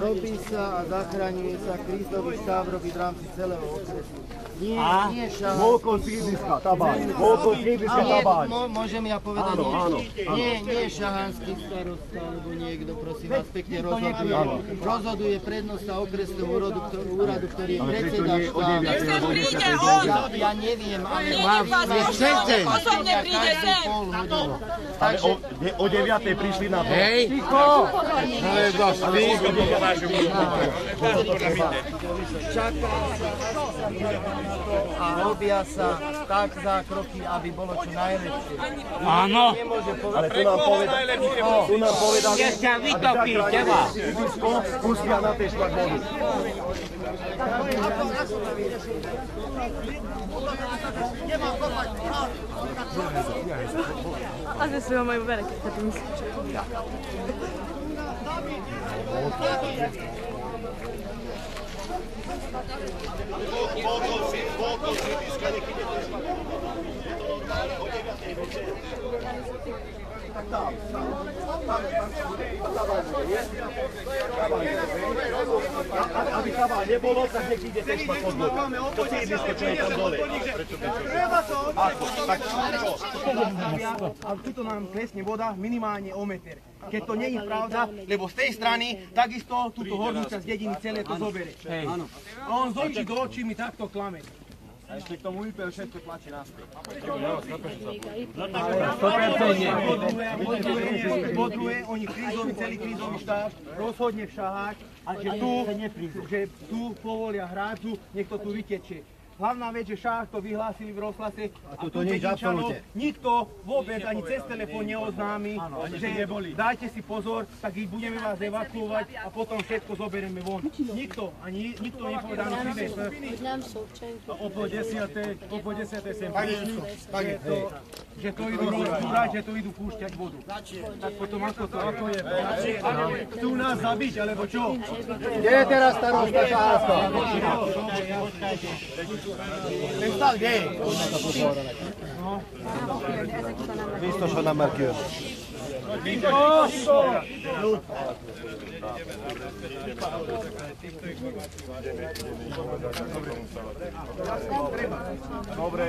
robí sa a zachraňuje sa Kristový štáv robiť v rámci celého okresu. Nie šahánsky. Voľko sídliska, Tabaň. Voľko sídliska, Tabaň. Môžem ja povedať niečo? Nie šahánsky starosta, alebo niekto, prosím vás, pekne rozhoduje. Rozhoduje prednosta okresného úradu, ktorý je predseda štábu. Ja neviem, ale osobne príde sem. Ale o 9:00 prišli na to. Hej! Ticho! A robia sa tak zákroky, aby bolo čo najlepšie. Áno! Ale tu nám povedali, Keď ťa vytopí, teba! pustia na tej šlak vodu. Azért szóval majd belekezdhetünk. Aby Tabaň nebolo, tak nech ide ten šlak pod vodu. To sídlisko, čo je tam dole. A tuto nám klesne voda minimálne o meter. Keď to nie je pravda, lebo z tej strany takisto túto hornú časť dediny celé to zobere. A on z očí do očí mi takto klame. A ešte k tomu vypel, všetko tlačí naspäť. Po druhé, oni celý krízový štáb rozhodne všahať a že tu povolia hrádzu, nech to tu vytečie. Hlavná vec, že šách to vyhlásili v rozhlase a tu dedinčanov nikto vôbec ani cez telefón neoznámi, že dajte si pozor, tak ich budeme vás evakuovať a potom všetko zoberieme von. Nikto nepovedal ani príbeh. O po 10. sem prišli, že to idú rozbúrať, že to idú púšťať vodu. Tak potom ako je? Chcú nás zabiť, alebo čo? Kde je teraz starosta Šahánska? Prestal, kde je? Biztos, hogy nem mer kijön. Dobre.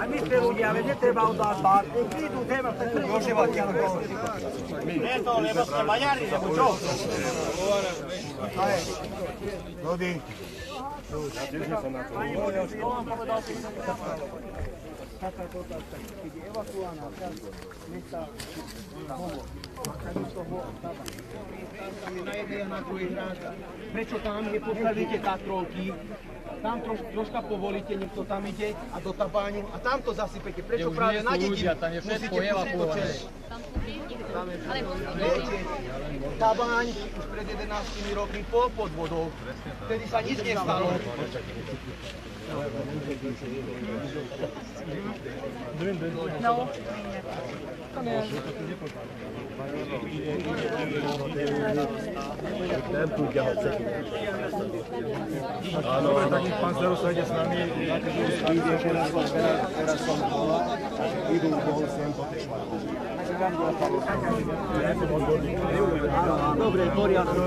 A my ste ľudia, ale netreba oddať bár. Prídu téma, tak rozžívať ťa. Nie to, lebo ste Maďari, nebo čo? Rodi. Takáto otázka, keď je evakuovaná časť mesta Homor, takisto Tabaň. Tam je na jednej a na druhej hrádka. Prečo tam nepostavíte Tatrovky? Tam troška povolíte, nech to tam ide a do Tabáňu a tam to zasypete. Prečo práve na dedinu musíte pustiť to čele? Tabaň už pred 11 rokmi bol pod vodou, vtedy sa nič nestalo. No. Nem tudja, hogy szegény. Áno, tak pán starosta ide s nami, ide teraz som bola, idú bol sem po tej šváku. Dobre, poriadku.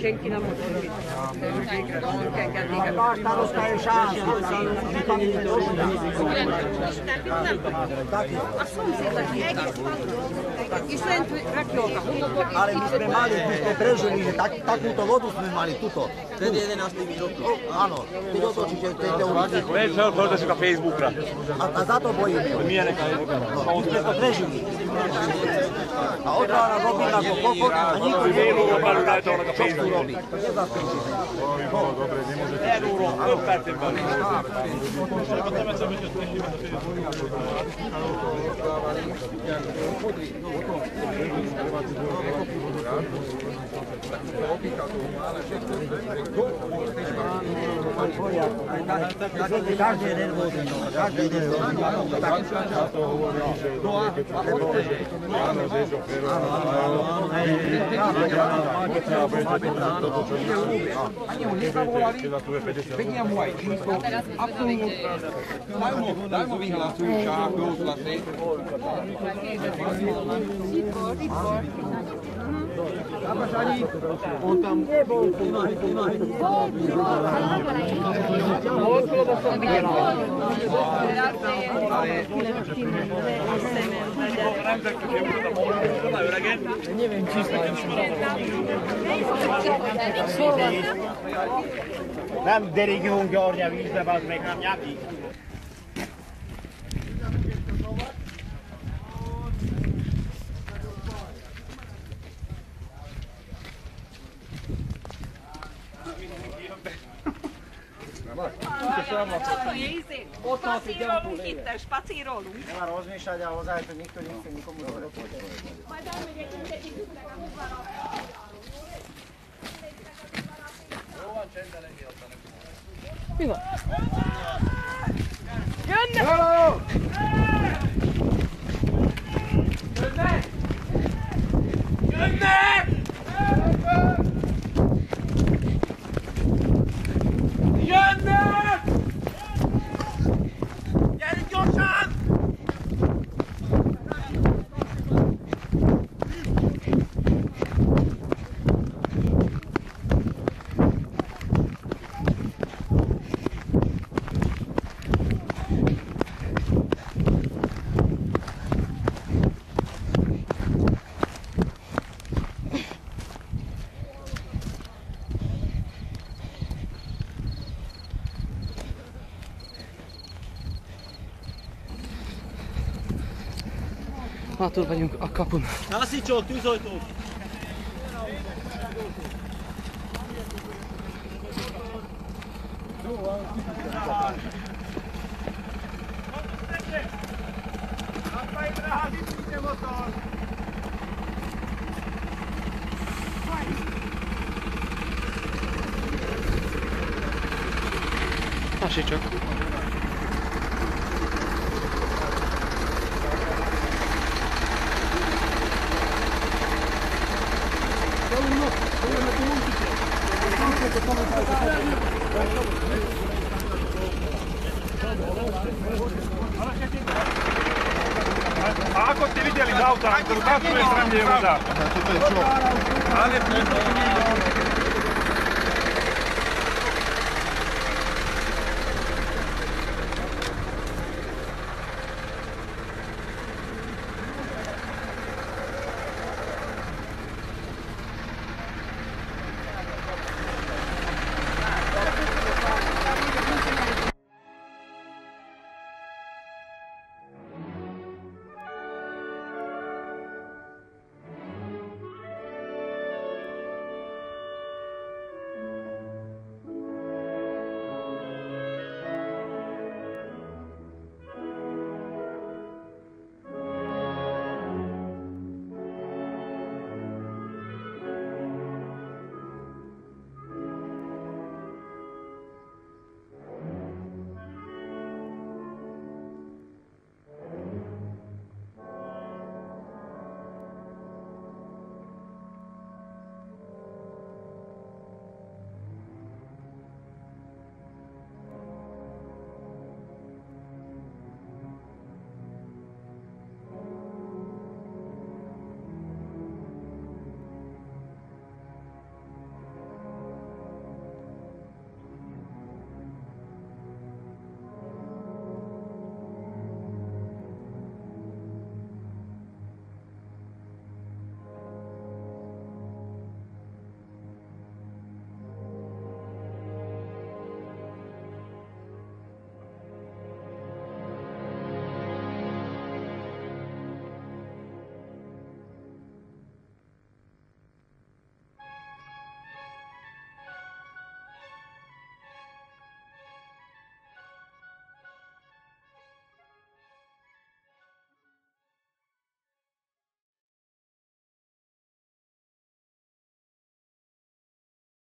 Senki nem mondta, hogy A starosta je šás. a szomszédnak hívták. És lent rakjóka. Ale my sme prežili, že takúto vodu sme mali tuto. Ten 11. rok. Áno, keď otočíte tie ulici. Feltöltözzük a Facebookra. A za to bojíme. Milyenek a My sme to prežili. A od rána robíme ako kokot a nikto Félóról belül eltolnak a Facebookra. Dobre, nemôžete. Euróról, 5 percen belül. Každý je nervózny, každý je nervózny. To hovorí, že keď sa pomôže, áno, že to Ani ho nezavolali, vedia mu aj číslo, absolútne. Daj mu vyhlasujú šák do oslasy. On tam Neviem čísla. Nem derigünk György a vízbe, az még nem nyaki. Spacírolunk itt, spacírolunk. Nem már rozmýšľať a ozaj, to nikto nechce nikomu dobre. Majd elmegyek egyik ütnek a húzvára. Mi van? Jönnek! Jönnek! Jönnek! Gyerünk gyorsan! Hátul vagyunk a kapun. Nászítsok, tűzoltók! Lássít csak. A ako ste videli z auta, ktorú tam je sremne voda? To je čo? Ale